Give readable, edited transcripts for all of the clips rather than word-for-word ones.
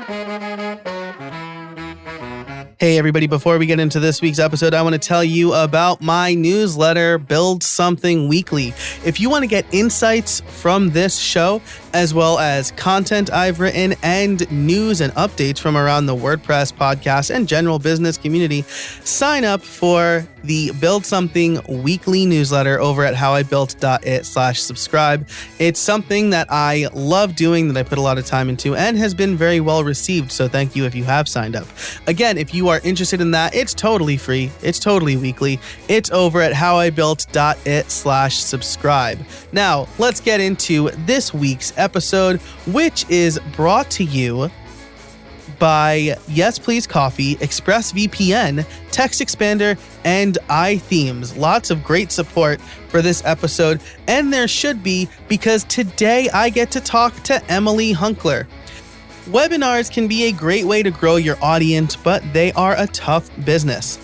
Hey everybody, before we get into this week's episode, I want to tell you about my newsletter, Build Something Weekly. If you want to get insights from this show, as well as content I've written and news and updates from around the WordPress podcast and general business community, sign up for the Build Something Weekly newsletter over at howibuilt.it/subscribe. It's something that I love doing, that I put a lot of time into, and has been very well received. So thank you if you have signed up. Again, if you are interested in that, it's totally free. It's totally weekly. It's over at howibuilt.it/subscribe. Now, let's get into this week's episode, which is brought to you by Yes Please Coffee, ExpressVPN, Text Expander, and iThemes. Lots of great support for this episode, and there should be, because today I get to talk to Emily Hunkler. Webinars can be a great way to grow your audience, but they are a tough business.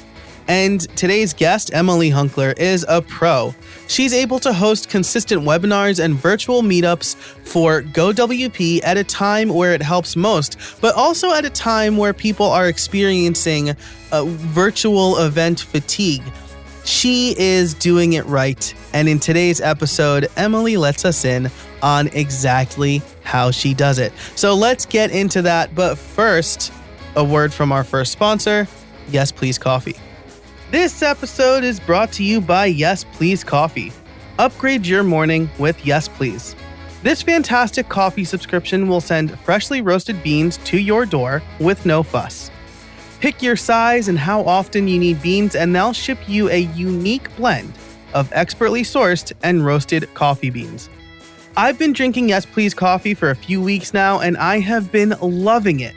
And today's guest, Emily Hunkler, is a pro. She's able to host consistent webinars and virtual meetups for GoWP at a time where it helps most, but also at a time where people are experiencing virtual event fatigue. She is doing it right. And in today's episode, Emily lets us in on exactly how she does it. So let's get into that. But first, a word from our first sponsor, Yes Please Coffee. This episode is brought to you by Yes Please Coffee. Upgrade your morning with Yes Please. This fantastic coffee subscription will send freshly roasted beans to your door with no fuss. Pick your size and how often you need beans, and they'll ship you a unique blend of expertly sourced and roasted coffee beans. I've been drinking Yes Please Coffee for a few weeks now, and I have been loving it.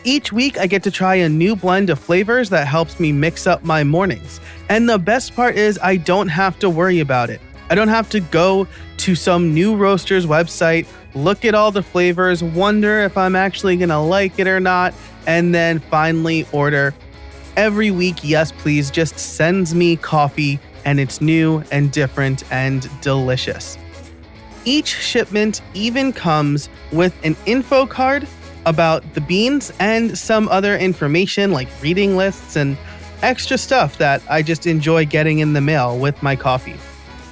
Each week, I get to try a new blend of flavors that helps me mix up my mornings. And the best part is I don't have to worry about it. I don't have to go to some new roaster's website, look at all the flavors, wonder if I'm actually going to like it or not, and then finally order. Every week, Yes Please just sends me coffee, and it's new and different and delicious. Each shipment even comes with an info card about the beans and some other information like reading lists and extra stuff that I just enjoy getting in the mail with my coffee.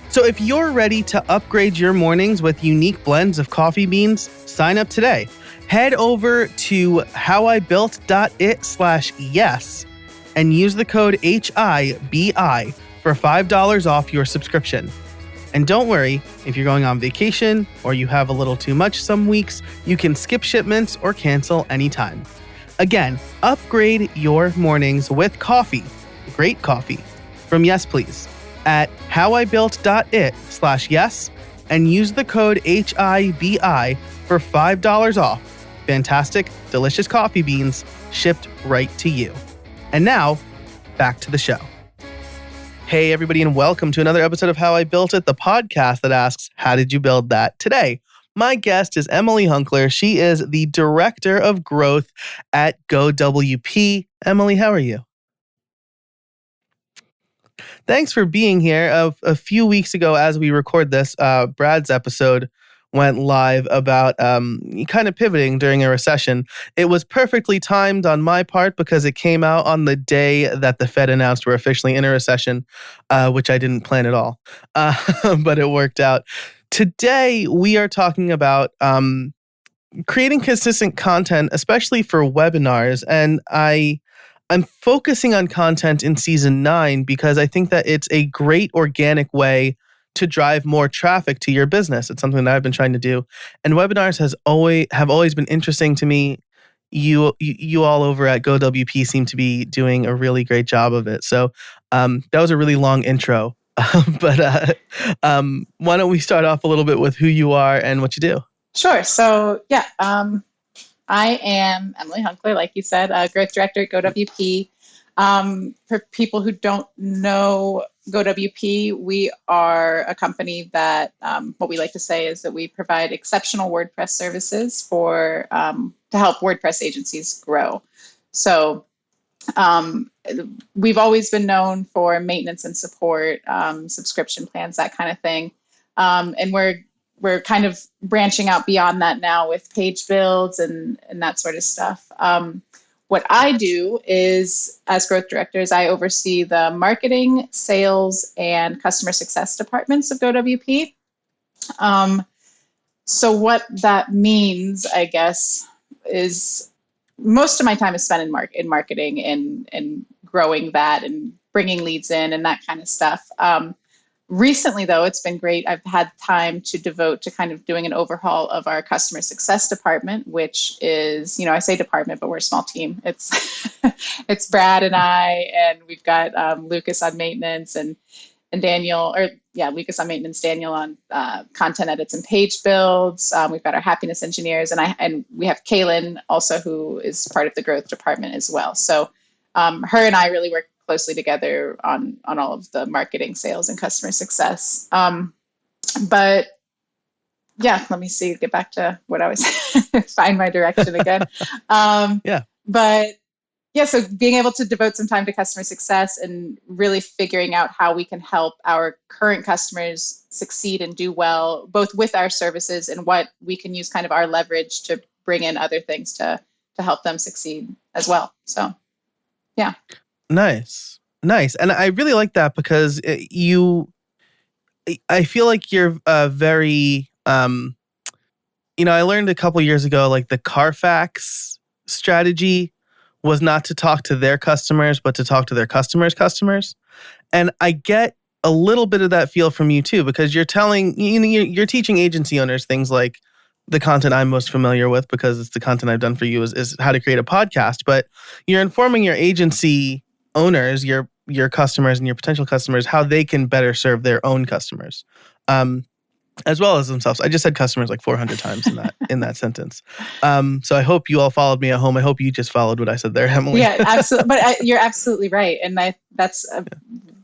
So if you're ready to upgrade your mornings with unique blends of coffee beans, sign up today. Head over to howibuilt.it/yes and use the code HIBI for $5 off your subscription. And don't worry, if you're going on vacation or you have a little too much some weeks, you can skip shipments or cancel anytime. Again, upgrade your mornings with coffee, great coffee, from Yes Please at howibuilt.it/yes and use the code HIBI for $5 off. Fantastic, delicious coffee beans shipped right to you. And now, back to the show. Hey, everybody, and welcome to another episode of How I Built It, the podcast that asks, how did you build that? Today, my guest is Emily Hunkler. She is the Director of Growth at GoWP. Emily, how are you? Thanks for being here. A few weeks ago, as we record this, Brad's episode went live about kind of pivoting during a recession. It was perfectly timed on my part because it came out on the day that the Fed announced we're officially in a recession, which I didn't plan at all, but it worked out. Today, we are talking about creating consistent content, especially for webinars. And I'm focusing on content in season 9 because I think that it's a great organic way to drive more traffic to your business. It's something that I've been trying to do. And webinars have always been interesting to me. You all over at GoWP seem to be doing a really great job of it. So that was a really long intro. But why don't we start off a little bit with who you are and what you do? Sure. So I am Emily Hunkler, like you said, Growth Director at GoWP. For people who don't know GoWP, we are a company that what we like to say is that we provide exceptional WordPress services for to help WordPress agencies grow. So we've always been known for maintenance and support, subscription plans, that kind of thing. And we're we're kind of branching out beyond that now with page builds and that sort of stuff. What I do is, as growth directors, I oversee the marketing, sales, and customer success departments of GoWP. So what that means, I guess, is most of my time is spent in marketing and growing that and bringing leads in and that kind of stuff. Recently, though, it's been great. I've had time to devote to kind of doing an overhaul of our customer success department, which is, I say department, but we're a small team. It's Brad and I, and we've got Lucas on maintenance and Daniel, Lucas on maintenance, Daniel on content edits and page builds. We've got our happiness engineers, and we have Kaylin also, who is part of the growth department as well. So her and I really work closely together on all of the marketing, sales, and customer success. But yeah, let me see, get back to what I was, find my direction again. But yeah, so being able to devote some time to customer success and really figuring out how we can help our current customers succeed and do well, both with our services and what we can use kind of our leverage to bring in other things to help them succeed as well. So, yeah. Nice. And I really like that because I feel like you're very, I learned a couple years ago, like the Carfax strategy was not to talk to their customers, but to talk to their customers' customers. And I get a little bit of that feel from you too, because you're teaching agency owners things like the content I'm most familiar with, because it's the content I've done for you, is how to create a podcast. But you're informing your agency owners, your customers and your potential customers, how they can better serve their own customers, as well as themselves. I just said customers like 400 times in that sentence. So I hope you all followed me at home. I hope you just followed what I said there, Emily. Yeah, absolutely. But you're absolutely right, and that's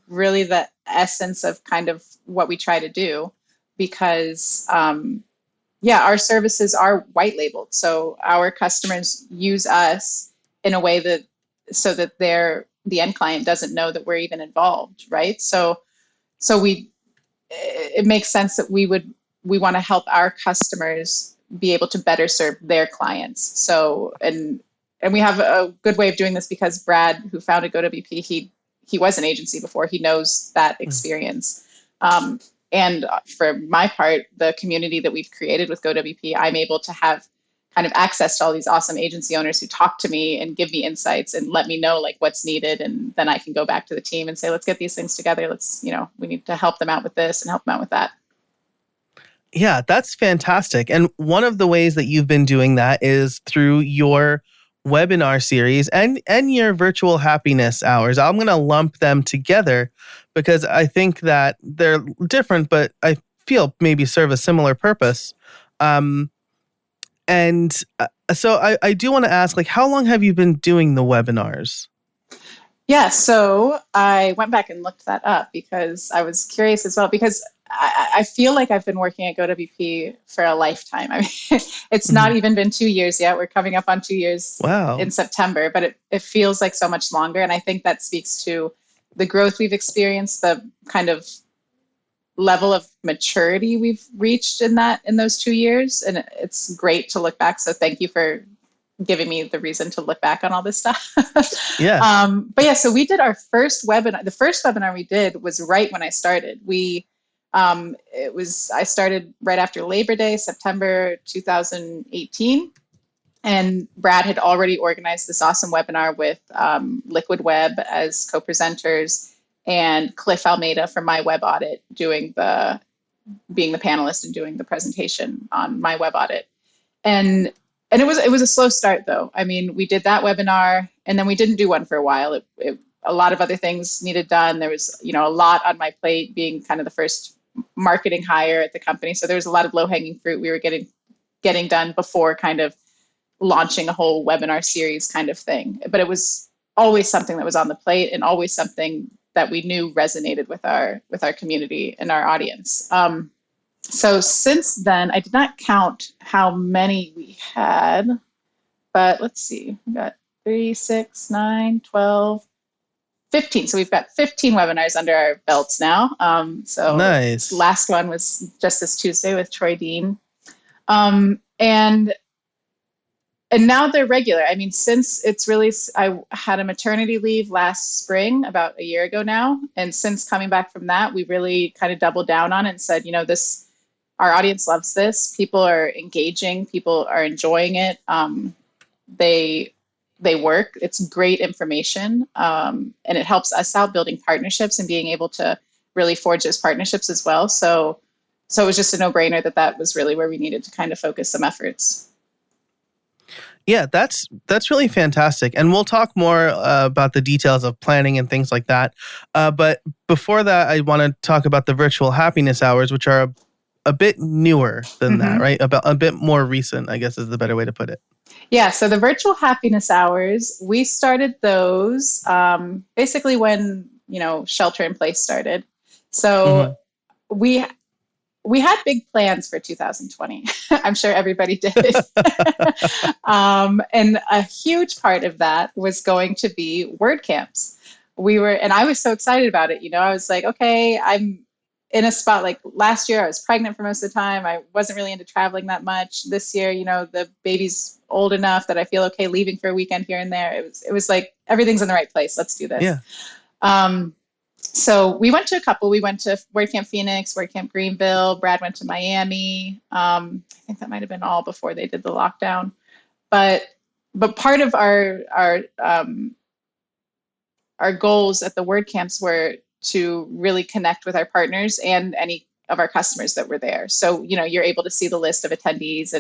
really the essence of kind of what we try to do, because our services are white labeled. So our customers use us in a way that the end client doesn't know that we're even involved, right? So it makes sense that we want to help our customers be able to better serve their clients. So and we have a good way of doing this because Brad, who founded GoWP, he was an agency before. He knows that experience. And for my part, the community that we've created with GoWP, I'm able to have kind of access to all these awesome agency owners who talk to me and give me insights and let me know like what's needed. And then I can go back to the team and say, let's get these things together. We need to help them out with this and help them out with that. Yeah, that's fantastic. And one of the ways that you've been doing that is through your webinar series and your virtual happiness hours. I'm going to lump them together because I think that they're different, but I feel maybe serve a similar purpose. So I do want to ask, like, how long have you been doing the webinars? Yeah, so I went back and looked that up because I was curious as well, because I feel like I've been working at GoWP for a lifetime. I mean, it's not even been 2 years yet. We're coming up on 2 years in September, but it feels like so much longer. And I think that speaks to the growth we've experienced, the kind of level of maturity we've reached in those 2 years. And it's great to look back. So thank you for giving me the reason to look back on all this stuff. Yeah. But yeah, so we did our first webinar. The first webinar we did was right when I started. I started right after Labor Day, September 2018. And Brad had already organized this awesome webinar with Liquid Web as co-presenters and Cliff Almeida from My Web Audit being the panelist and doing the presentation on My Web Audit. And it was a slow start, though. I mean, we did that webinar and then we didn't do one for a while. A lot of other things needed done. There was, a lot on my plate being kind of the first marketing hire at the company. So there was a lot of low-hanging fruit we were getting done before kind of launching a whole webinar series kind of thing. But it was always something that was on the plate and always something that we knew resonated with our community and our audience. So since then, I did not count how many we had, but let's see, we got 3, 6, 9, 12, 15. So we've got 15 webinars under our belts now. So Nice. last one was just this Tuesday with Troy Dean. And now they're regular. I mean, since it's really, I had a maternity leave last spring, about a year ago now. And since coming back from that, we really kind of doubled down on it and said, our audience loves this. People are engaging. People are enjoying it. They work. It's great information. And it helps us out building partnerships and being able to really forge those partnerships as well. So it was just a no-brainer that was really where we needed to kind of focus some efforts. Yeah, that's really fantastic. And we'll talk more about the details of planning and things like that. But before that, I want to talk about the virtual happiness hours, which are a bit newer than that, right? About a bit more recent, I guess is the better way to put it. Yeah, so the virtual happiness hours, we started those basically when, shelter in place started. So we had big plans for 2020. I'm sure everybody did. And a huge part of that was going to be WordCamps. And I was so excited about it. I was like, okay, I'm in a spot like last year, I was pregnant for most of the time. I wasn't really into traveling that much. This year, the baby's old enough that I feel okay leaving for a weekend here and there. It was like, everything's in the right place. Let's do this. Yeah. So we went to a couple. We went to WordCamp Phoenix, WordCamp Greenville. Brad went to Miami. I think that might have been all before they did the lockdown. But part of our goals at the WordCamps were to really connect with our partners and any of our customers that were there. So you're able to see the list of attendees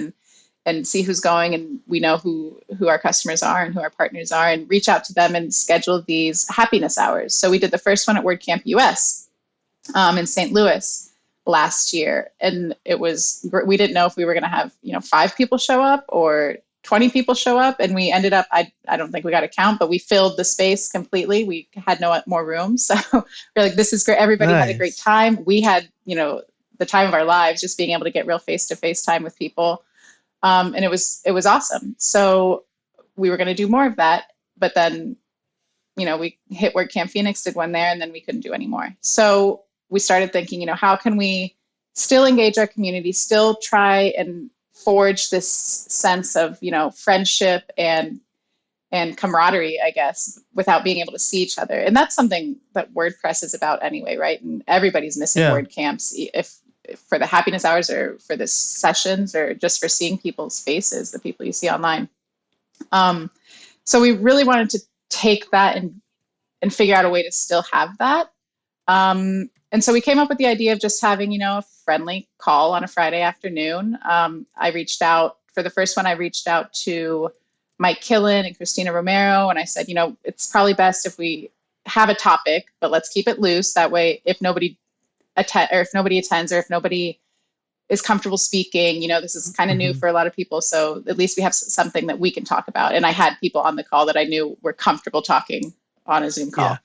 and see who's going, and we know who our customers are and who our partners are, and reach out to them and schedule these happiness hours. So we did the first one at WordCamp US in St. Louis last year. And we didn't know if we were going to have, 5 people show up or 20 people show up. And we ended up, I don't think we got a count, but we filled the space completely. We had no more room. So we're like, this is great. Everybody had a great time. We had, the time of our lives, just being able to get real face-to-face time with people. And it was awesome. So we were going to do more of that, but then, we hit WordCamp Phoenix, did one there, and then we couldn't do any more. So we started thinking, how can we still engage our community, still try and forge this sense of, friendship and camaraderie, I guess, without being able to see each other. And that's something that WordPress is about anyway, right? And everybody's missing WordCamps, if for the happiness hours or for the sessions or just for seeing people's faces, the people you see online. So we really wanted to take that and figure out a way to still have that. And so we came up with the idea of just having, a friendly call on a Friday afternoon. For the first one, I reached out to Mike Killen and Christina Romero. And I said, it's probably best if we have a topic, but let's keep it loose. That way, if nobody attends or if nobody is comfortable speaking, this is kind of new for a lot of people. So at least we have something that we can talk about. And I had people on the call that I knew were comfortable talking on a Zoom call.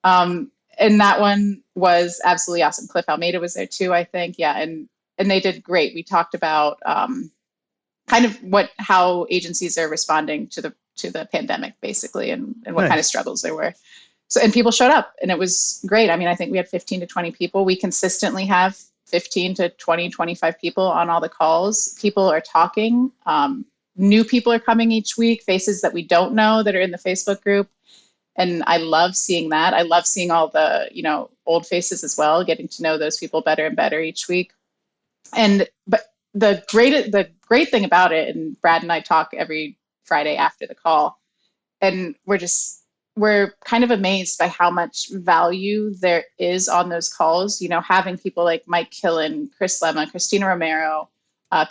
Yeah. And that one was absolutely awesome. Cliff Almeida was there too, I think. Yeah. And they did great. We talked about kind of how agencies are responding to the pandemic, basically, and what kind of struggles there were. So, and people showed up, and it was great. I mean, I think we had 15 to 20 people. We consistently have 15 to 20, 25 people on all the calls. People are talking. New people are coming each week, faces that we don't know that are in the Facebook group. And I love seeing that. I love seeing all the, old faces as well, getting to know those people better and better each week. But the great thing about it, and Brad and I talk every Friday after the call, and we're kind of amazed by how much value there is on those calls. Having people like Mike Killen, Chris Lemma, Christina Romero,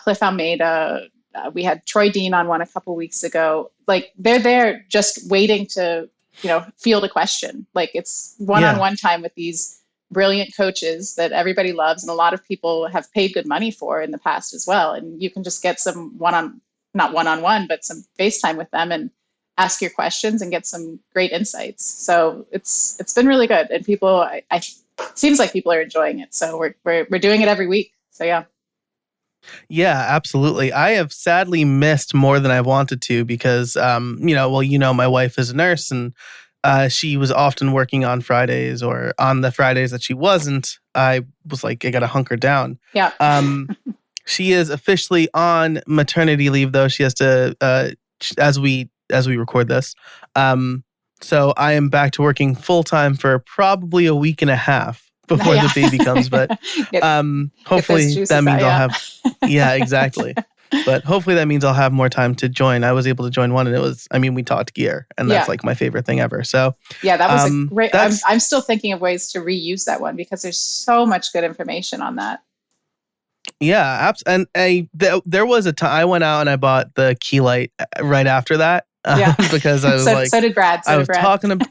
Cliff Almeida. We had Troy Dean on one a couple weeks ago. Like, they're there just waiting to, field a question. Like, it's one-on-one time with these brilliant coaches that everybody loves, and a lot of people have paid good money for in the past as well. And you can just get some not one-on-one, but some FaceTime with them and ask your questions and get some great insights. So it's been really good, and people, seems like people are enjoying it. So we're doing it every week. So yeah. Yeah, absolutely. I have sadly missed more than I wanted to because, my wife is a nurse, and She was often working on Fridays, or on the Fridays that she wasn't, I was like, I got to hunker down. Yeah. She is officially on maternity leave, though. She has to, as we record this. So I am back to working full time for probably a week and a half before Yeah. the baby comes. But Get hopefully those juices that means out, I'll yeah. have, yeah, exactly. But hopefully that means I'll have more time to join. I was able to join one, and it was, I mean, we talked gear, and that's Yeah. like my favorite thing ever. So Yeah, that was a great. that's I'm still thinking of ways to reuse that one because there's so much good information on that. yeah, and there was a time I went out and I bought the key light right after that. Yeah. Because I was So, like, so did Brad. So I did was Brad. talking to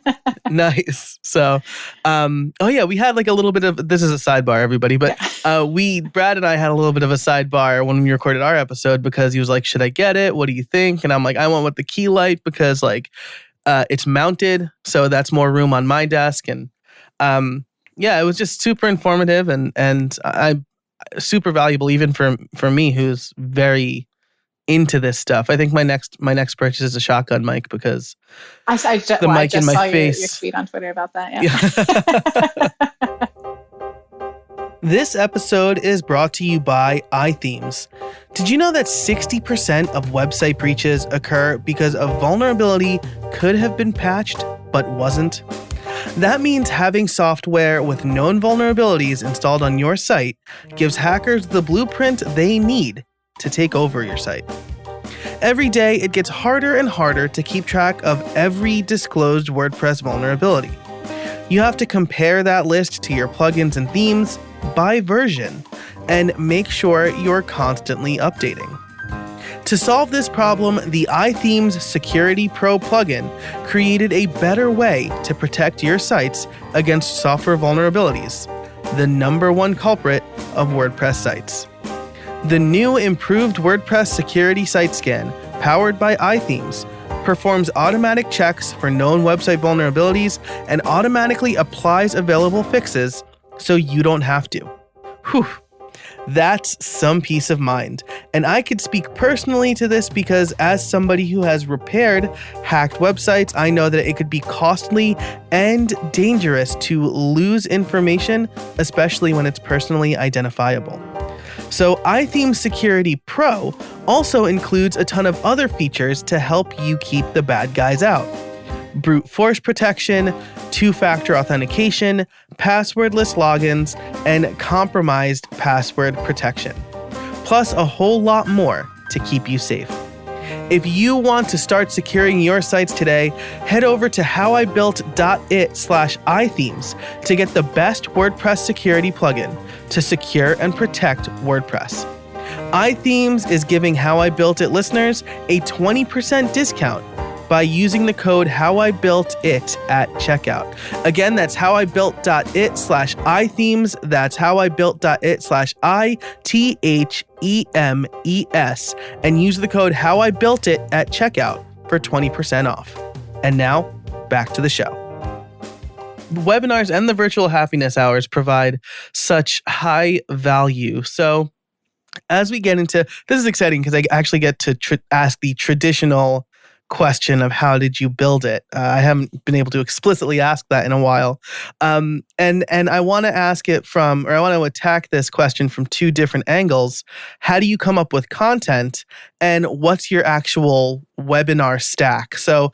nice. So, oh yeah, we had like a little bit of, this is a sidebar, everybody, but Brad and I had a little bit of a sidebar when we recorded our episode, because he was like, should I get it? What do you think? And I'm like, I went with the key light because like, it's mounted, so that's more room on my desk. And, yeah, it was just super informative and I super valuable even for me, who's very into this stuff. I think my next purchase is a shotgun mic, because I the mic in just my saw your face. tweet on Twitter about that. Yeah. This episode is brought to you by iThemes. Did you know that 60% of website breaches occur because a vulnerability could have been patched but wasn't? That means having software with known vulnerabilities installed on your site gives hackers the blueprint they need to take over your site. Every day, it gets harder and harder to keep track of every disclosed WordPress vulnerability. You have to compare that list to your plugins and themes by version and make sure you're constantly updating. To solve this problem, the iThemes Security Pro plugin created a better way to protect your sites against software vulnerabilities, the #1 culprit of WordPress sites. The new improved WordPress security site scan, powered by iThemes, performs automatic checks for known website vulnerabilities and automatically applies available fixes so you don't have to. Whew. That's some peace of mind. And I could speak personally to this because as somebody who has repaired hacked websites, I know that it could be costly and dangerous to lose information, especially when it's personally identifiable. So iThemes Security Pro also includes a ton of other features to help you keep the bad guys out. Brute force protection, two-factor authentication, passwordless logins, and compromised password protection. Plus a whole lot more to keep you safe. If you want to start securing your sites today, head over to howibuilt.it/ithemes to get the best WordPress security plugin to secure and protect WordPress. iThemes is giving How I Built It listeners a 20% discount by using the code HowIBuiltIt at checkout. Again, that's howibuilt.it/ithemes. That's howibuilt.it/ithemes, and use the code HowIBuiltIt at checkout for 20% off. And now, back to the show. Webinars and the virtual happiness hours provide such high value. So as we get into, this is exciting because I actually get to ask the traditional question of how did you build it? I haven't been able to explicitly ask that in a while. And I want to ask it from, or I want to attack this question from two different angles. How do you come up with content, and what's your actual webinar stack? So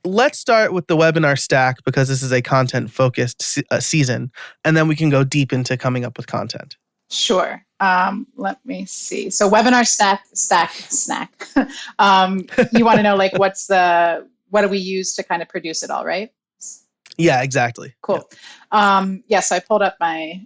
let's start with the webinar stack because this is a content focused season, and then we can go deep into coming up with content. Sure. Let me see. So webinar snack. You want to know like what do we use to kind of produce it all, right? Yeah, exactly. Cool. Yeah. So I pulled up my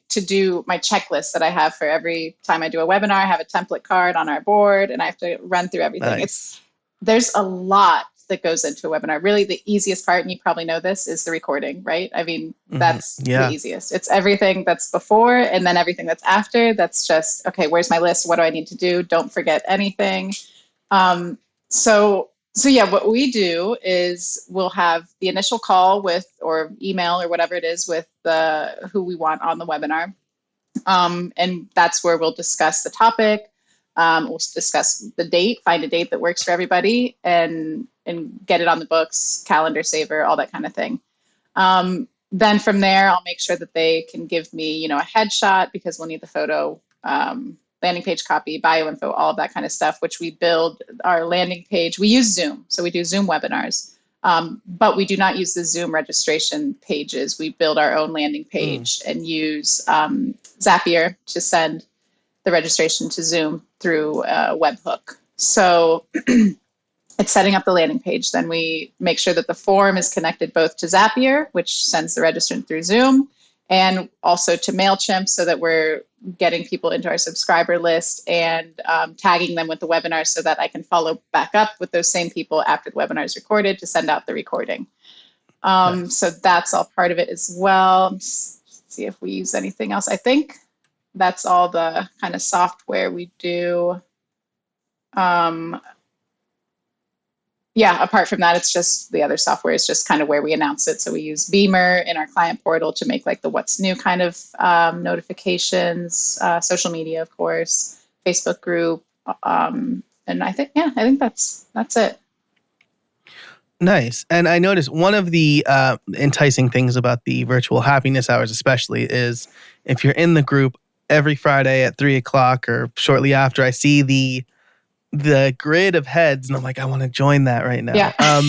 checklist that I have for every time I do a webinar. I have a template card on our board and I have to run through everything. Nice. There's a lot that goes into a webinar. Really, the easiest part, and you probably know this, is the recording, right? I mean, that's the easiest. It's everything that's before and then everything that's after. That's just, okay, where's my list? What do I need to do? Don't forget anything. So yeah, what we do is we'll have the initial call with, or email or whatever it is with who we want on the webinar. And that's where we'll discuss the topic. We'll discuss the date, find a date that works for everybody, and and get it on the books, calendar saver, all that kind of thing. Then from there, I'll make sure that they can give me, a headshot because we'll need the photo, landing page copy, bio info, all of that kind of stuff, which we build our landing page. We use Zoom. So we do Zoom webinars, but we do not use the Zoom registration pages. We build our own landing page and use Zapier to send the registration to Zoom through a webhook. So it's setting up the landing page. Then we make sure that the form is connected both to Zapier, which sends the registrant through Zoom, and also to MailChimp so that we're getting people into our subscriber list and tagging them with the webinar so that I can follow back up with those same people after the webinar is recorded to send out the recording. Nice. So that's all part of it as well. Let's see if we use anything else. I think that's all the kind of software we do. Apart from that, it's just the other software is just kind of where we announce it. So we use Beamer in our client portal to make like the what's new kind of notifications, social media, of course, Facebook group. And I think that's it. Nice. And I noticed one of the enticing things about the virtual happiness hours, especially, is if you're in the group every Friday at 3:00 or shortly after, I see the grid of heads and I'm like, I want to join that right now. Yeah.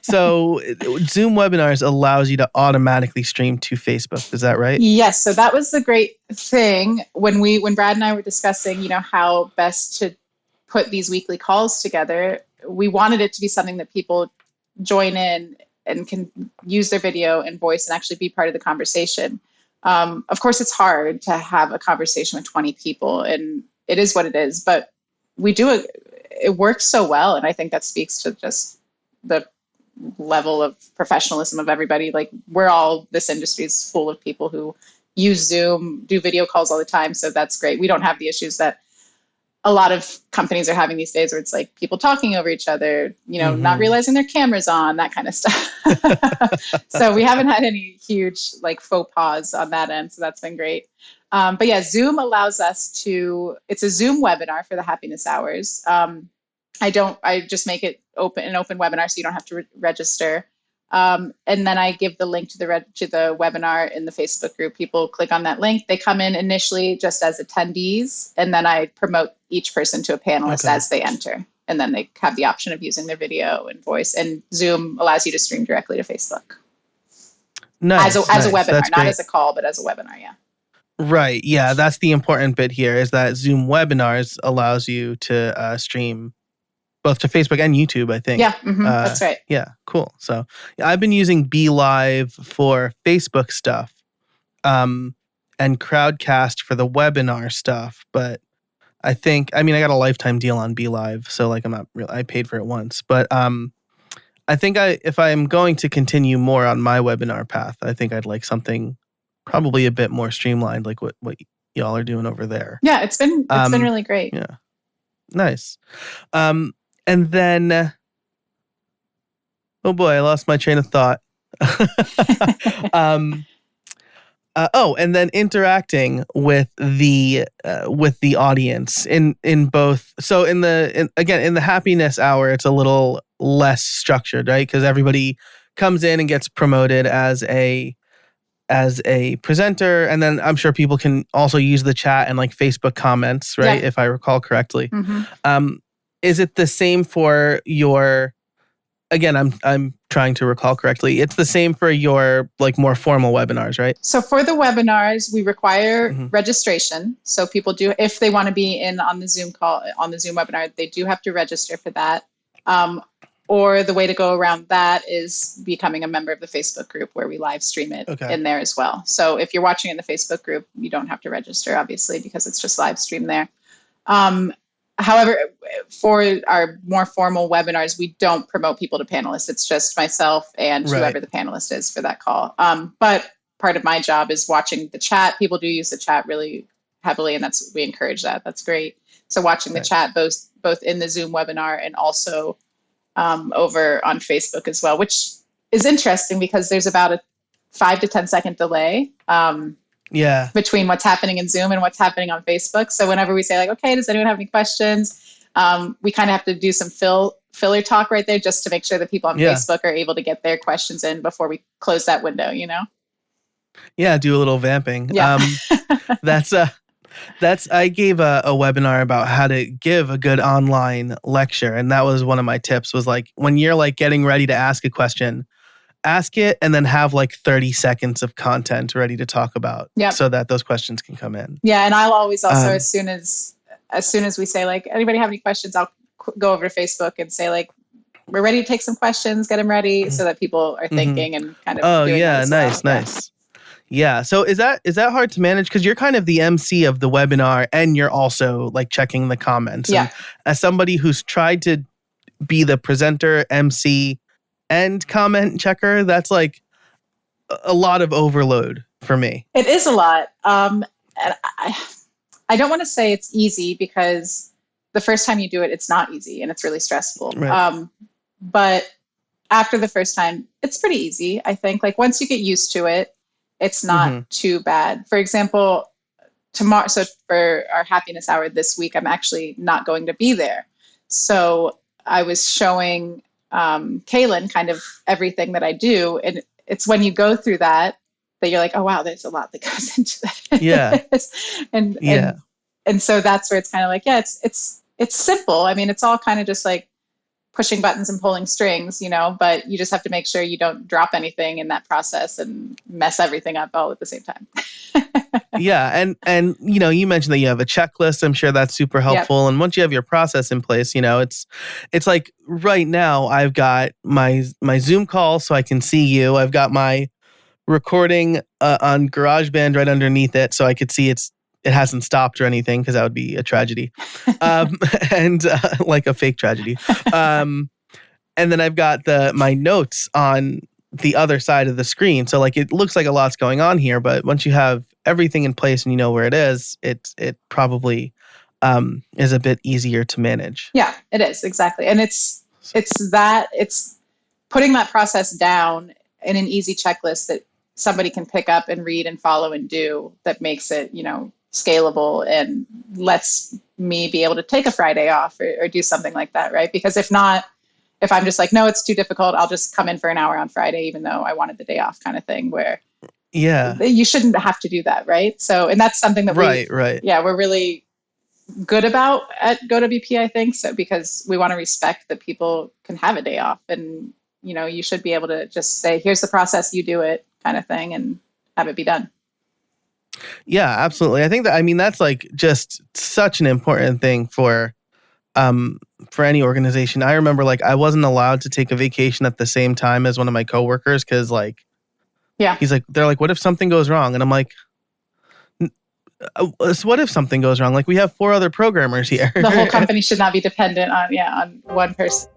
So Zoom webinars allows you to automatically stream to Facebook. Is that right? Yes. So that was the great thing when Brad and I were discussing, how best to put these weekly calls together. We wanted it to be something that people join in and can use their video and voice and actually be part of the conversation. Of course, it's hard to have a conversation with 20 people, and it is what it is, but we do it works so well. And I think that speaks to just the level of professionalism of everybody. Like this industry is full of people who use Zoom, do video calls all the time. So that's great. We don't have the issues that a lot of companies are having these days where it's like people talking over each other, not realizing their camera's on, that kind of stuff. So we haven't had any huge faux pas on that end. So that's been great. But yeah, Zoom allows us it's a Zoom webinar for the happiness hours. I just make it an open webinar so you don't have to register. And then I give the link to the webinar in the Facebook group. People click on that link. They come in initially just as attendees, and then I promote each person to a panelist as they enter. And then they have the option of using their video and voice. And Zoom allows you to stream directly to Facebook. Nice. As a webinar, not as a call, but as a webinar, yeah. Right. Yeah, that's the important bit here is that Zoom webinars allows you to stream both to Facebook and YouTube, I think. Yeah, that's right. Yeah, cool. So I've been using BeLive for Facebook stuff and Crowdcast for the webinar stuff. But I got a lifetime deal on BeLive. So I'm not really, I paid for it once. But I think if I'm going to continue more on my webinar path, I think I'd like something probably a bit more streamlined, like what y'all are doing over there. Yeah, it's been really great. Yeah, nice. And then, oh boy, I lost my train of thought. And then interacting with the audience in both. So in the happiness hour, it's a little less structured, right? Because everybody comes in and gets promoted as a presenter, and then I'm sure people can also use the chat and Facebook comments, right? Yeah. If I recall correctly. Is it the same for your? Again, I'm trying to recall correctly. It's the same for your more formal webinars, right? So for the webinars, we require registration. So people do, if they want to be in on the Zoom call, on the Zoom webinar, they do have to register for that. Or the way to go around that is becoming a member of the Facebook group where we live stream it in there as well. So if you're watching in the Facebook group, you don't have to register, obviously, because it's just live stream there. However, for our more formal webinars, we don't promote people to panelists. It's just myself and whoever the panelist is for that call. But part of my job is watching the chat. People do use the chat really heavily, and we encourage that. That's great. So watching the chat both in the Zoom webinar and also over on Facebook as well, which is interesting because there's about a 5 to 10 second delay between what's happening in Zoom and what's happening on Facebook. So whenever we say okay, does anyone have any questions? We kind of have to do some filler talk right there just to make sure that people on Yeah. Facebook are able to get their questions in before we close that window, you know? Yeah, do a little vamping. Yeah. I gave a webinar about how to give a good online lecture. And that was one of my tips, was like, when you're like getting ready to ask a question, ask it and then have like 30 seconds of content ready to talk about so that those questions can come in. Yeah. And I'll always also, as soon as we say like, anybody have any questions, I'll go over to Facebook and say like, we're ready to take some questions, get them ready so that people are thinking and kind of doing that as well. Nice. Yeah. So is that hard to manage? Because you're kind of the MC of the webinar and you're also like checking the comments. Yeah. And as somebody who's tried to be the presenter, MC, and comment checker, that's like a lot of overload for me. It is a lot. And I don't want to say it's easy because the first time you do it, it's not easy and it's really stressful. Right. But after the first time, it's pretty easy. I think like once you get used to it, it's not too bad. For example, tomorrow, so for our happiness hour this week, I'm actually not going to be there. So I was showing Kaylin kind of everything that I do. And it's when you go through that you're like, oh, wow, there's a lot that goes into that. Yeah. and so that's where it's kind of like, yeah, it's simple. I mean, it's all kind of just like pushing buttons and pulling strings, you know, but you just have to make sure you don't drop anything in that process and mess everything up all at the same time. Yeah. And, you know, you mentioned that you have a checklist. I'm sure that's super helpful. Yep. And once you have your process in place, you know, it's like right now I've got my Zoom call so I can see you. I've got my recording on GarageBand right underneath it so I could see it hasn't stopped or anything, because that would be a tragedy. And like a fake tragedy. And then I've got my notes on the other side of the screen. So like it looks like a lot's going on here, but once you have everything in place and you know where it is, it probably is a bit easier to manage. Yeah, it is, exactly. And it's putting that process down in an easy checklist that somebody can pick up and read and follow and do, that makes it, you know, scalable and lets me be able to take a Friday off or do something like that, right? Because if not, if I'm just like, no, it's too difficult, I'll just come in for an hour on Friday, even though I wanted the day off, kind of thing, where you shouldn't have to do that, right? So, and that's something that we're really good about at GoWP, I think, so because we want to respect that people can have a day off, and you know, you should be able to just say, here's the process, you do it, kind of thing, and have it be done. Yeah, absolutely. I think that's like just such an important thing for any organization. I remember like I wasn't allowed to take a vacation at the same time as one of my coworkers because like, he's like, they're like, what if something goes wrong? And I'm like, what if something goes wrong? Like we have 4 other programmers here. The whole company should not be dependent on one person.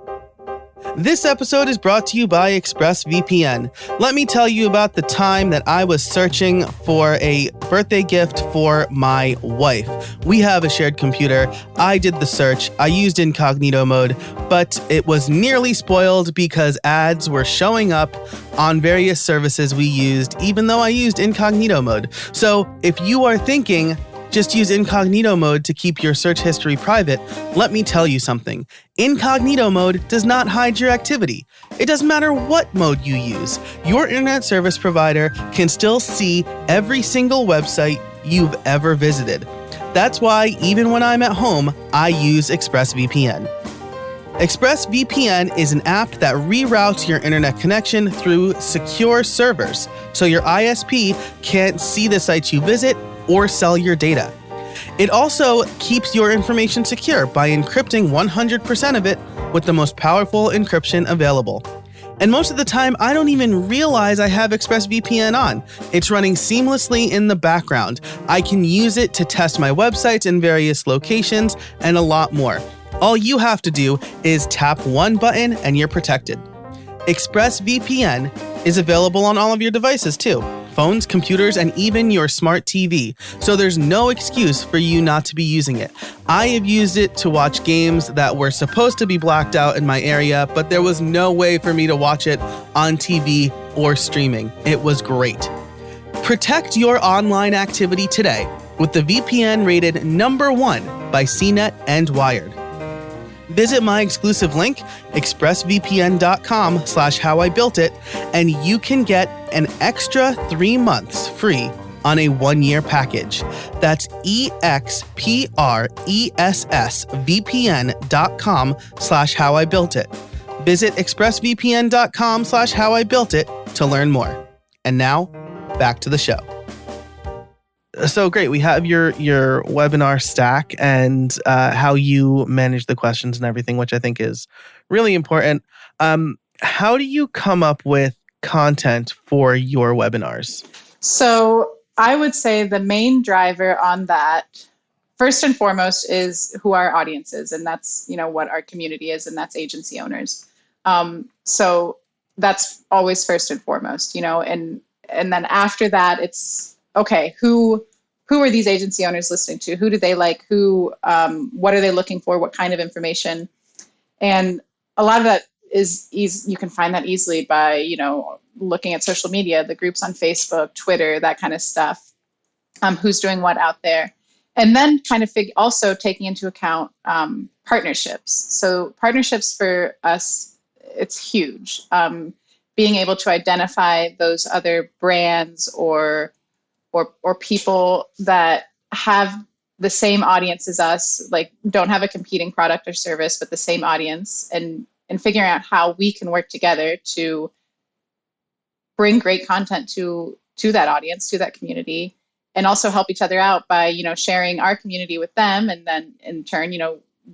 This episode is brought to you by ExpressVPN. Let me tell you about the time that I was searching for a birthday gift for my wife. We have a shared computer. I did the search. I used incognito mode, but it was nearly spoiled because ads were showing up on various services we used, even though I used incognito mode. So if you are thinking, just use incognito mode to keep your search history private, let me tell you something. Incognito mode does not hide your activity. It doesn't matter what mode you use. Your internet service provider can still see every single website you've ever visited. That's why even when I'm at home, I use ExpressVPN. ExpressVPN is an app that reroutes your internet connection through secure servers, so your ISP can't see the sites you visit or sell your data. It also keeps your information secure by encrypting 100% of it with the most powerful encryption available. And most of the time, I don't even realize I have ExpressVPN on. It's running seamlessly in the background. I can use it to test my websites in various locations and a lot more. All you have to do is tap one button and you're protected. ExpressVPN is available on all of your devices too. Phones, computers, and even your smart TV. So there's no excuse for you not to be using it. I have used it to watch games that were supposed to be blacked out in my area, but there was no way for me to watch it on TV or streaming. It was great. Protect your online activity today with the VPN rated #1 by CNET and Wired. Visit my exclusive link, expressvpn.com/howibuiltit, and you can get an extra 3 months free on a 1-year package. That's expressvpn.com/howibuiltit. Visit expressvpn.com/howibuiltit to learn more. And now, back to the show. So great. We have your webinar stack and how you manage the questions and everything, which I think is really important. How do you come up with content for your webinars? So I would say the main driver on that, first and foremost, is who our audience is. And that's, what our community is, and that's agency owners. So that's always first and foremost, and then after that, it's, okay, who are these agency owners listening to? Who do they like? What are they looking for? What kind of information? And a lot of that is easy. You can find that easily by, looking at social media, the groups on Facebook, Twitter, that kind of stuff. Who's doing what out there? And then kind of also taking into account partnerships. So partnerships for us, it's huge. Being able to identify those other brands or people that have the same audience as us, like don't have a competing product or service, but the same audience, and figuring out how we can work together to bring great content to that audience, to that community, and also help each other out by, sharing our community with them. And then in turn,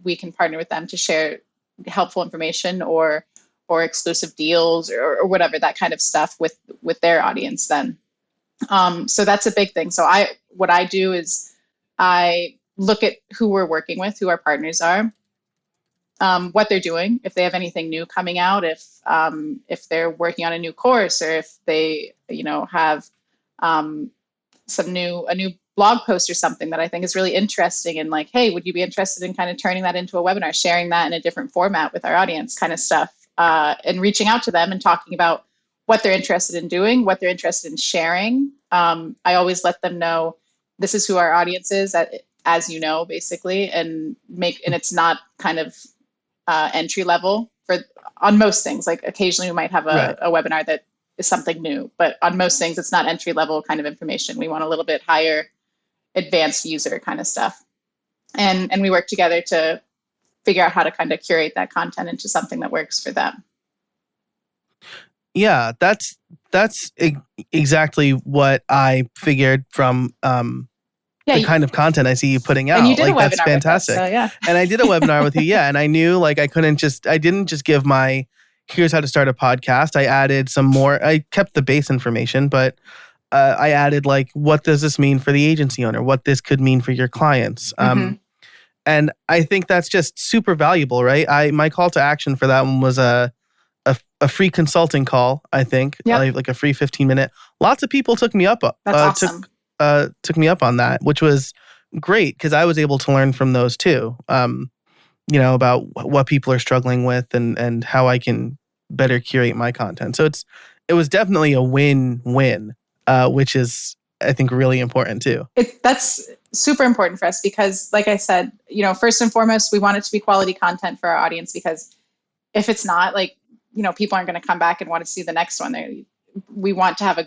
we can partner with them to share helpful information or exclusive deals or whatever, that kind of stuff with their audience then. So that's a big thing. So what I do is I look at who we're working with, who our partners are, what they're doing, if they have anything new coming out, if they're working on a new course, or if they, have a new blog post or something that I think is really interesting, and like, hey, would you be interested in kind of turning that into a webinar, sharing that in a different format with our audience, kind of stuff, and reaching out to them and talking about what they're interested in doing, what they're interested in sharing. I always let them know this is who our audience is, as you know, basically, and it's not kind of entry level on most things. Like occasionally we might have a webinar that is something new, but on most things it's not entry level kind of information. We want a little bit higher advanced user kind of stuff. And we work together to figure out how to kind of curate that content into something that works for them. Yeah, that's exactly what I figured from the kind of content I see you putting out. And you did a webinar that's fantastic. With us, so yeah. And I did a webinar with you, yeah. And I knew I didn't just give my here's how to start a podcast. I added some more. I kept the base information, but I added what does this mean for the agency owner? What this could mean for your clients. And I think that's just super valuable, right? My call to action for that one was a free consulting call, I think, like a free 15-minute. Lots of people took me up. That's awesome. Took me up on that, which was great because I was able to learn from those too. About what people are struggling with and how I can better curate my content. So it was definitely a win-win, which is, I think, really important too. That's super important for us because, like I said, first and foremost, we want it to be quality content for our audience, because if it's not, people aren't going to come back and want to see the next one. We want to have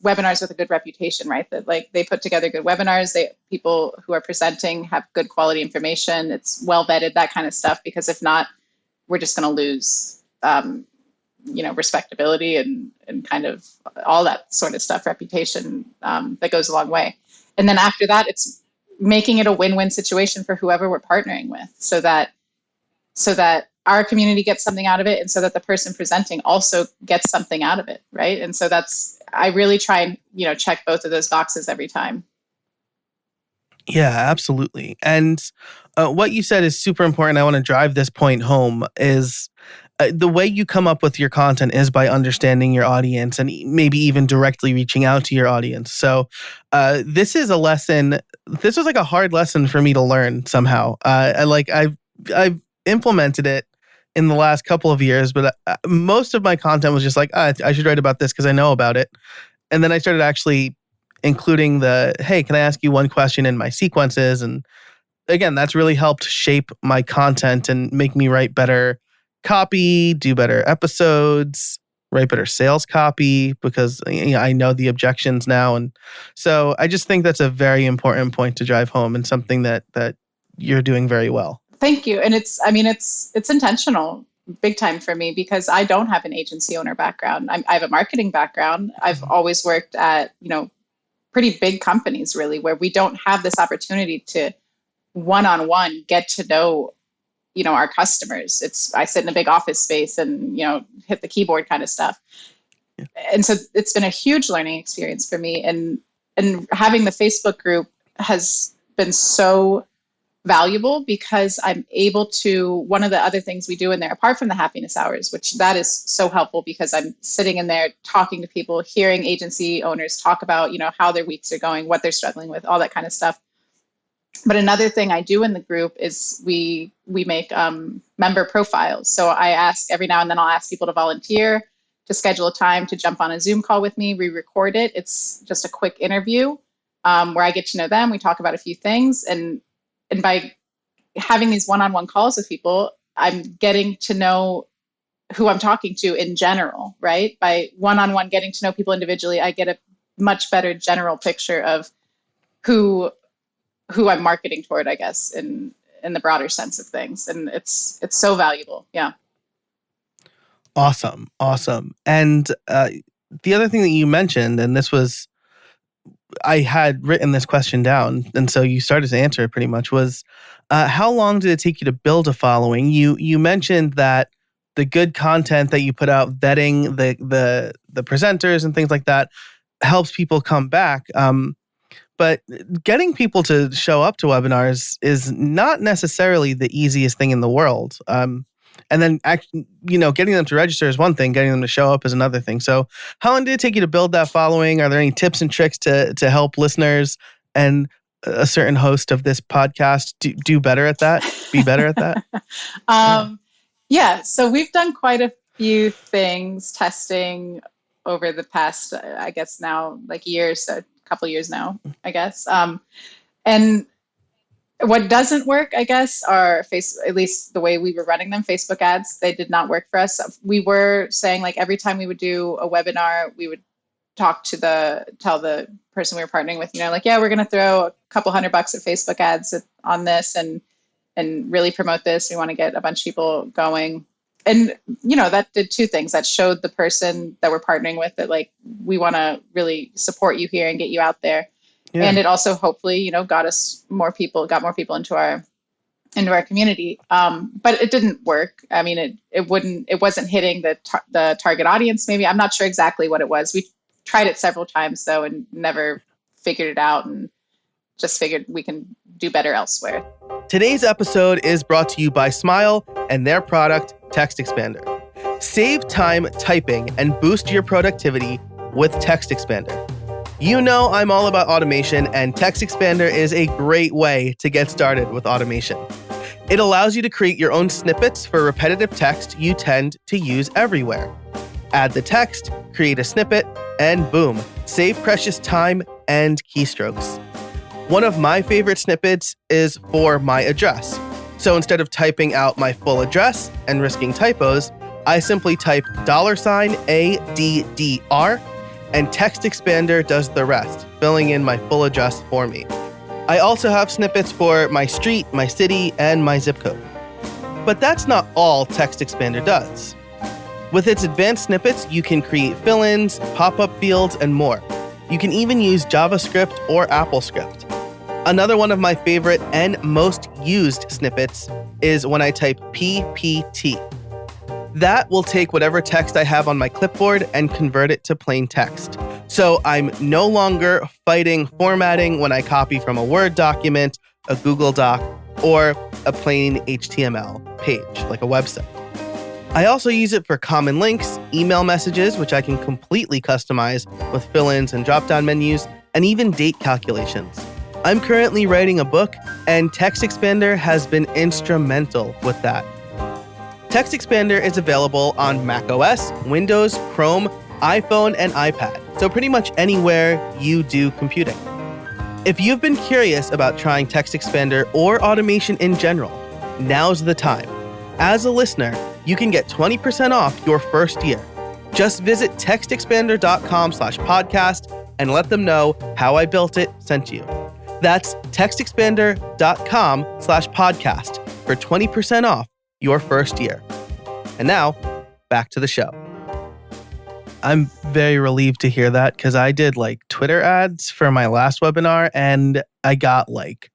webinars with a good reputation, right? That they put together good webinars. People who are presenting have good quality information. It's well vetted, that kind of stuff. Because if not, we're just going to lose, respectability and kind of all that sort of stuff, reputation that goes a long way. And then after that, it's making it a win-win situation for whoever we're partnering with, so that our community gets something out of it, and so that the person presenting also gets something out of it, right? And so I really try and, check both of those boxes every time. Yeah, absolutely. And what you said is super important. I want to drive this point home is the way you come up with your content is by understanding your audience and maybe even directly reaching out to your audience. So this is a lesson. This was a hard lesson for me to learn somehow. I've implemented it in the last couple of years, but most of my content was just I should write about this because I know about it. And then I started actually including hey, can I ask you one question in my sequences? And again, that's really helped shape my content and make me write better copy, do better episodes, write better sales copy because I know the objections now. And so I just think that's a very important point to drive home and something that you're doing very well. Thank you. And it's intentional big time for me because I don't have an agency owner background. I have a marketing background. I've always worked at, pretty big companies really, where we don't have this opportunity to one-on-one get to know, our customers. I sit in a big office space and, hit the keyboard kind of stuff. Yeah. And so it's been a huge learning experience for me. And having the Facebook group has been so valuable because I'm able to, one of the other things we do in there, apart from the happiness hours, which that is so helpful because I'm sitting in there talking to people, hearing agency owners talk about, how their weeks are going, what they're struggling with, all that kind of stuff. But another thing I do in the group is we make member profiles. So I ask every now and then I'll ask people to volunteer, to schedule a time to jump on a Zoom call with me. We record it. It's just a quick interview where I get to know them. We talk about a few things. And by having these one-on-one calls with people, I'm getting to know who I'm talking to in general, right? By one-on-one getting to know people individually, I get a much better general picture of who I'm marketing toward, I guess, in the broader sense of things. And it's so valuable. Yeah. Awesome. And the other thing that you mentioned, and I had written this question down, and so you started to answer it pretty much, was how long did it take you to build a following? You mentioned that the good content that you put out, vetting the presenters and things like that, helps people come back. But getting people to show up to webinars is not necessarily the easiest thing in the world. And then, getting them to register is one thing. Getting them to show up is another thing. So how long did it take you to build that following? Are there any tips and tricks to help listeners and a certain host of this podcast do better at that? Be better at that? Yeah. So we've done quite a few things testing over the past, I guess now, like years, a couple of years now, I guess. And what doesn't work, I guess, are at least the way we were running them, Facebook ads. They did not work for us. We were saying like every time we would do a webinar, we would tell the person we were partnering with, we're going to throw a couple $100 at Facebook ads on this and really promote this. We want to get a bunch of people going. And, that did two things. That showed the person that we're partnering with that, like, we want to really support you here and get you out there. Yeah. And it also hopefully, got more people into our community. But it didn't work. I mean, it wasn't hitting the target audience. Maybe I'm not sure exactly what it was. We tried it several times though, and never figured it out, and just figured we can do better elsewhere. Today's episode is brought to you by Smile and their product, Text Expander. Save time typing and boost your productivity with Text Expander. I'm all about automation, and Text Expander is a great way to get started with automation. It allows you to create your own snippets for repetitive text you tend to use everywhere. Add the text, create a snippet, and boom, save precious time and keystrokes. One of my favorite snippets is for my address. So instead of typing out my full address and risking typos, I simply type $ADDR, and Text Expander does the rest, filling in my full address for me. I also have snippets for my street, my city, and my zip code. But that's not all Text Expander does. With its advanced snippets, you can create fill-ins, pop-up fields, and more. You can even use JavaScript or AppleScript. Another one of my favorite and most used snippets is when I type PPT. That will take whatever text I have on my clipboard and convert it to plain text. So I'm no longer fighting formatting when I copy from a Word document, a Google Doc, or a plain HTML page, like a website. I also use it for common links, email messages, which I can completely customize with fill-ins and drop-down menus, and even date calculations. I'm currently writing a book, and Text Expander has been instrumental with that. Text Expander is available on macOS, Windows, Chrome, iPhone, and iPad, so pretty much anywhere you do computing. If you've been curious about trying Text Expander or automation in general, now's the time. As a listener, you can get 20% off your first year. Just visit textexpander.com/podcast and let them know How I Built It sent you. That's textexpander.com/podcast for 20% off your first year. And now, back to the show. I'm very relieved to hear that because I did like Twitter ads for my last webinar and I got like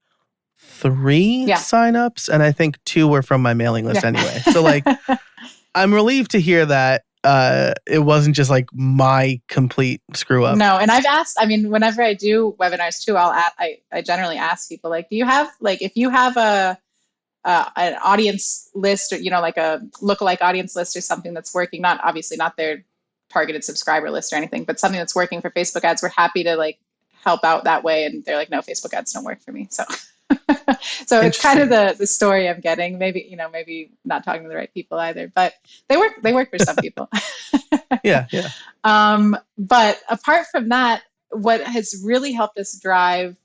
3 signups and I think 2 were from my mailing list anyway. So like, I'm relieved to hear that it wasn't just like my complete screw up. No, and I've asked, I mean, whenever I do webinars too, I generally ask people like, do you have like, if you have an audience list or, you know, like a lookalike audience list or something that's working, obviously not their targeted subscriber list or anything, but something that's working for Facebook ads, we're happy to like help out that way. And they're like, no, Facebook ads don't work for me. So, so it's kind of the story I'm getting. Maybe, you know, maybe not talking to the right people either, but they work for some people. Yeah. But apart from that, what has really helped us drive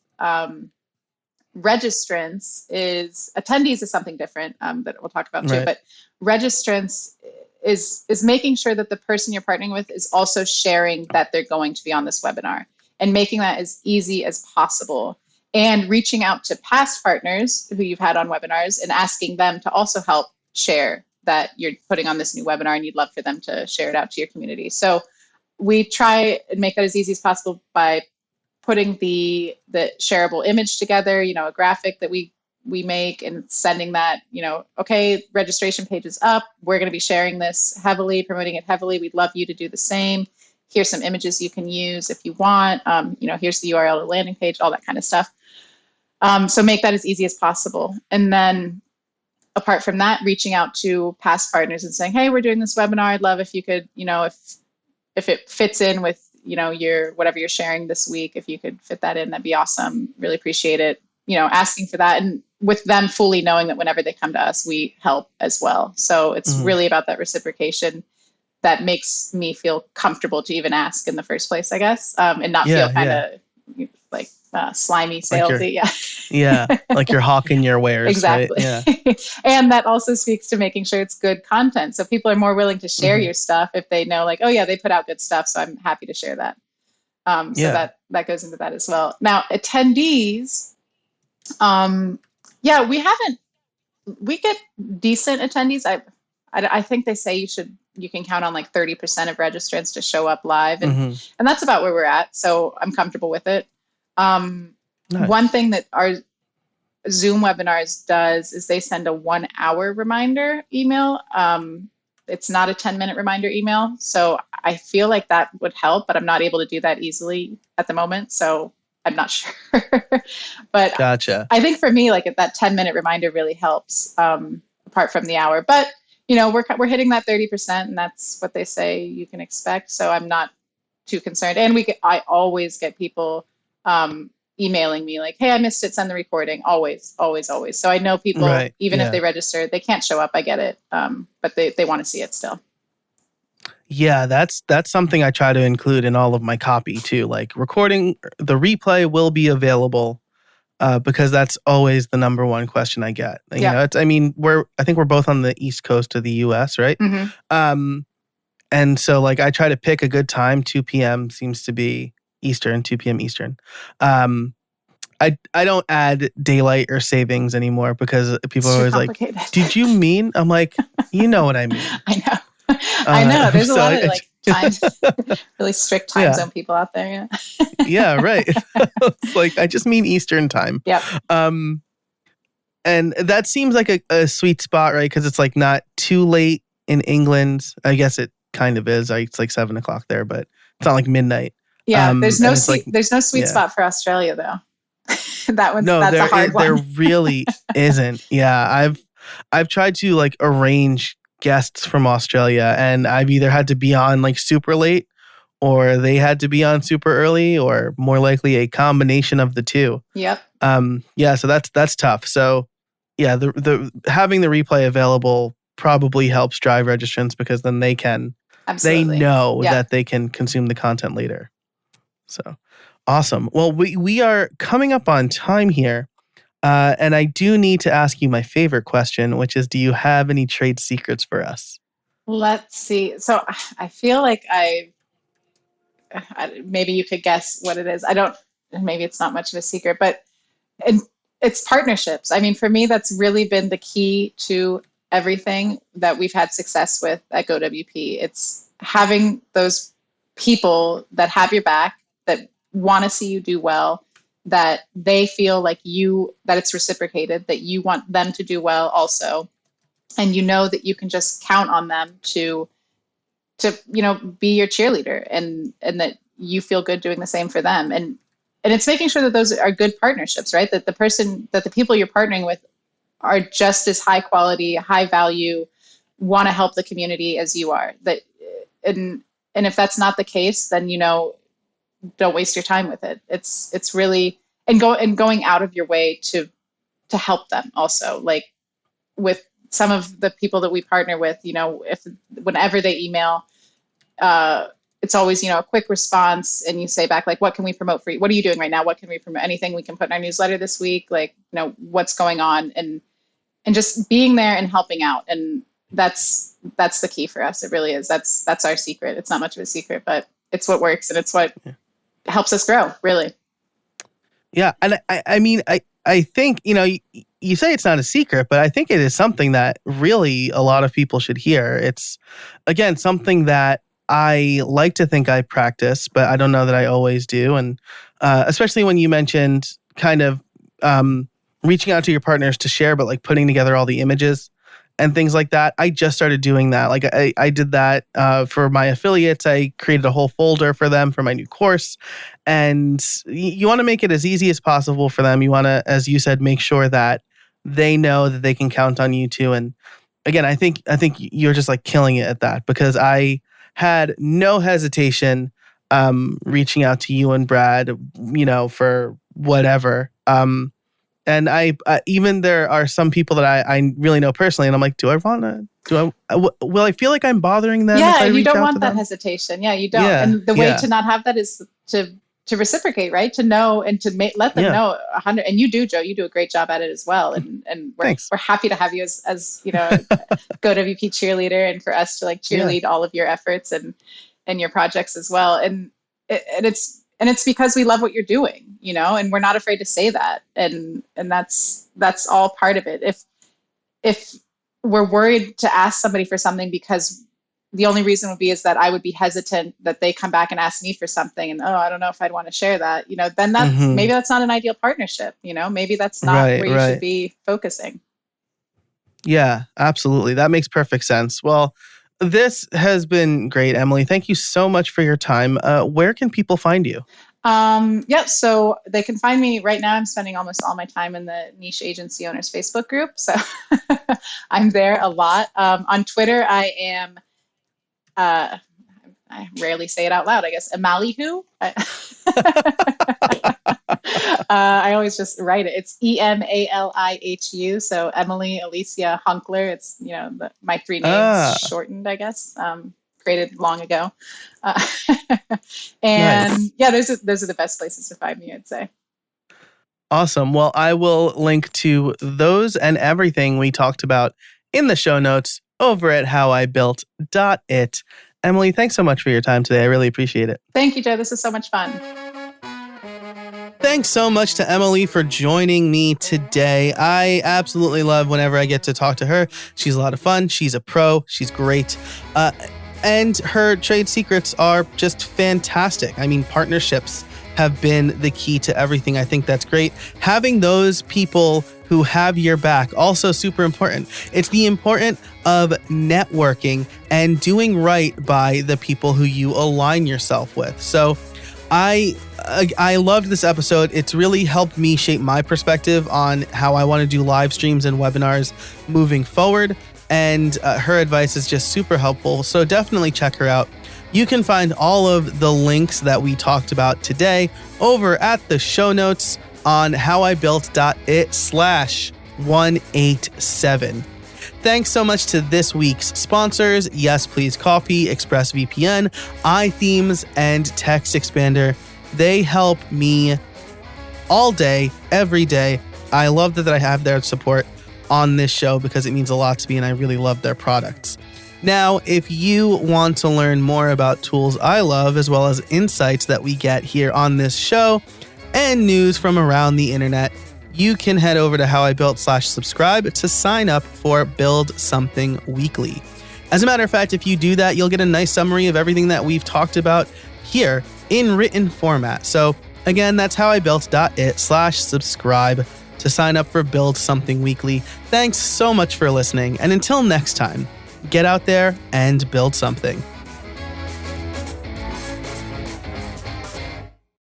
registrants is attendees is something different that we'll talk about too, but registrants is making sure that the person you're partnering with is also sharing that they're going to be on this webinar and making that as easy as possible and reaching out to past partners who you've had on webinars and asking them to also help share that you're putting on this new webinar and you'd love for them to share it out to your community. So we try and make that as easy as possible by putting the shareable image together, you know, a graphic that we make and sending that, you know, okay, registration page is up. We're going to be sharing this heavily, promoting it heavily. We'd love you to do the same. Here's some images you can use if you want. You know, here's the URL to the landing page, all that kind of stuff. So make that as easy as possible. And then apart from that, reaching out to past partners and saying, hey, we're doing this webinar. I'd love if you could, you know, if it fits in with, you know, your whatever you're sharing this week, if you could fit that in, that'd be awesome. Really appreciate it. You know, asking for that and with them fully knowing that whenever they come to us, we help as well. So it's really about that reciprocation that makes me feel comfortable to even ask in the first place, I guess, and not feel kind of like slimy, salesy. Like you're hawking your wares. Exactly. Right? Yeah. And that also speaks to making sure it's good content. So people are more willing to share your stuff if they know like, oh yeah, they put out good stuff. So I'm happy to share that. So that goes into that as well. Now attendees, we get decent attendees. I think they say you can count on like 30% of registrants to show up live and that's about where we're at. So I'm comfortable with it. Nice. One thing that our Zoom webinars does is they send a 1-hour reminder email. It's not a 10-minute reminder email. So I feel like that would help, but I'm not able to do that easily at the moment. So I'm not sure, but gotcha. I think for me, like that 10-minute reminder really helps, apart from the hour, but you know, we're hitting that 30% and that's what they say you can expect. So I'm not too concerned. And I always get people, emailing me like, hey, I missed it. Send the recording. Always. So I know people, even if they register, they can't show up. I get it. But they want to see it still. Yeah, that's something I try to include in all of my copy too. Like recording, the replay will be available because that's always the number one question I get. You know, I think we're both on the East Coast of the US, right? And so like I try to pick a good time. 2 p.m. seems to be Eastern, 2 p.m. Eastern. I don't add daylight or savings anymore because people are always like, did you mean? I'm like, you know what I mean. I know. There's a lot of like times, really strict time zone people out there. Yeah, right. It's like, I just mean Eastern time. Yep. And that seems like a sweet spot, right? Because it's like not too late in England. I guess it kind of is. It's like 7 o'clock there, but it's not like midnight. Yeah, there's no sweet spot for Australia though. That's a hard one. There really isn't. Yeah, I've tried to like arrange guests from Australia, and I've either had to be on like super late, or they had to be on super early, or more likely a combination of the two. Yep. So that's tough. So yeah, the having the replay available probably helps drive registrants because then they know that they can consume the content later. So Awesome. Well, we are coming up on time here. And I do need to ask you my favorite question, which is, do you have any trade secrets for us? Let's see. So I feel like maybe you could guess what it is. I don't, maybe it's not much of a secret, but and it's partnerships. I mean, for me, that's really been the key to everything that we've had success with at GoWP. It's having those people that have your back, that want to see you do well, that they feel like that it's reciprocated, that you want them to do well also. And you know that you can just count on them to be your cheerleader, and that you feel good doing the same for them. And it's making sure that those are good partnerships, right? That the people you're partnering with are just as high quality, high value, want to help the community as you are. And if that's not the case, then, don't waste your time with it. It's really, and going out of your way to help them also. Like with some of the people that we partner with, whenever they email, it's always, a quick response, and you say back, like, what can we promote for you? What are you doing right now? What can we promote? Anything we can put in our newsletter this week? Like, what's going on? And just being there and helping out. And that's the key for us. It really is. That's our secret. It's not much of a secret, but it's what works, and it's what helps us grow, really. Yeah. And I mean, I think, you say it's not a secret, but I think it is something that really a lot of people should hear. It's, again, something that I like to think I practice, but I don't know that I always do. And especially when you mentioned kind of reaching out to your partners to share, but like putting together all the images and things like that. I just started doing that. Like I did that for my affiliates. I created a whole folder for them for my new course. And you want to make it as easy as possible for them. You want to, as you said, make sure that they know that they can count on you too. And again, I think you're just like killing it at that, because I had no hesitation reaching out to you and Brad, for whatever. And I even there are some people that I really know personally, and I'm like, will I feel like I'm bothering them? Yeah, if I you reach don't out want to that them? hesitation. Yeah, you don't. Yeah, and the way to not have that is to reciprocate, right? To know and to let them know 100. And you do, Joe. You do a great job at it as well. And we're happy to have you as GoWP cheerleader, and for us to like cheerlead all of your efforts and your projects as well. And it's because we love what you're doing, and we're not afraid to say that. And that's all part of it. If we're worried to ask somebody for something because the only reason would be is that I would be hesitant that they come back and ask me for something, and I don't know if I'd want to share that, then maybe that's not an ideal partnership, maybe that's not where you should be focusing. Yeah, absolutely. That makes perfect sense. Well, this has been great, Emily. Thank you so much for your time. Where can people find you? So they can find me right now. I'm spending almost all my time in the Niche Agency Owners Facebook group. So I'm there a lot. On Twitter, I am, I rarely say it out loud, I guess, Emalihu. I always just write it. It's EMALIHU. So Emily Alicia Hunkler. It's, my three names shortened, I guess. Created long ago. And nice. Those are the best places to find me, I'd say. Awesome. Well, I will link to those and everything we talked about in the show notes over at howibuilt.it. Emily, thanks so much for your time today. I really appreciate it. Thank you, Joe. This is so much fun. Thanks so much to Emily for joining me today. I absolutely love whenever I get to talk to her. She's a lot of fun. She's a pro. She's great. And her trade secrets are just fantastic. I mean, partnerships have been the key to everything. I think that's great. Having those people who have your back, also super important. It's the importance of networking and doing right by the people who you align yourself with. So I loved this episode. It's really helped me shape my perspective on how I want to do live streams and webinars moving forward. And her advice is just super helpful. So definitely check her out. You can find all of the links that we talked about today over at the show notes on howibuilt.it/187. Thanks so much to this week's sponsors, Yes Please Coffee, ExpressVPN, iThemes, and Text Expander. They help me all day, every day. I love that I have their support on this show because it means a lot to me and I really love their products. Now, if you want to learn more about tools I love, as well as insights that we get here on this show and news from around the internet, you can head over to howibuilt.com/subscribe to sign up for Build Something Weekly. As a matter of fact, if you do that, you'll get a nice summary of everything that we've talked about here in written format. So again, that's howibuilt.it/subscribe to sign up for Build Something Weekly. Thanks so much for listening. And until next time, get out there and build something.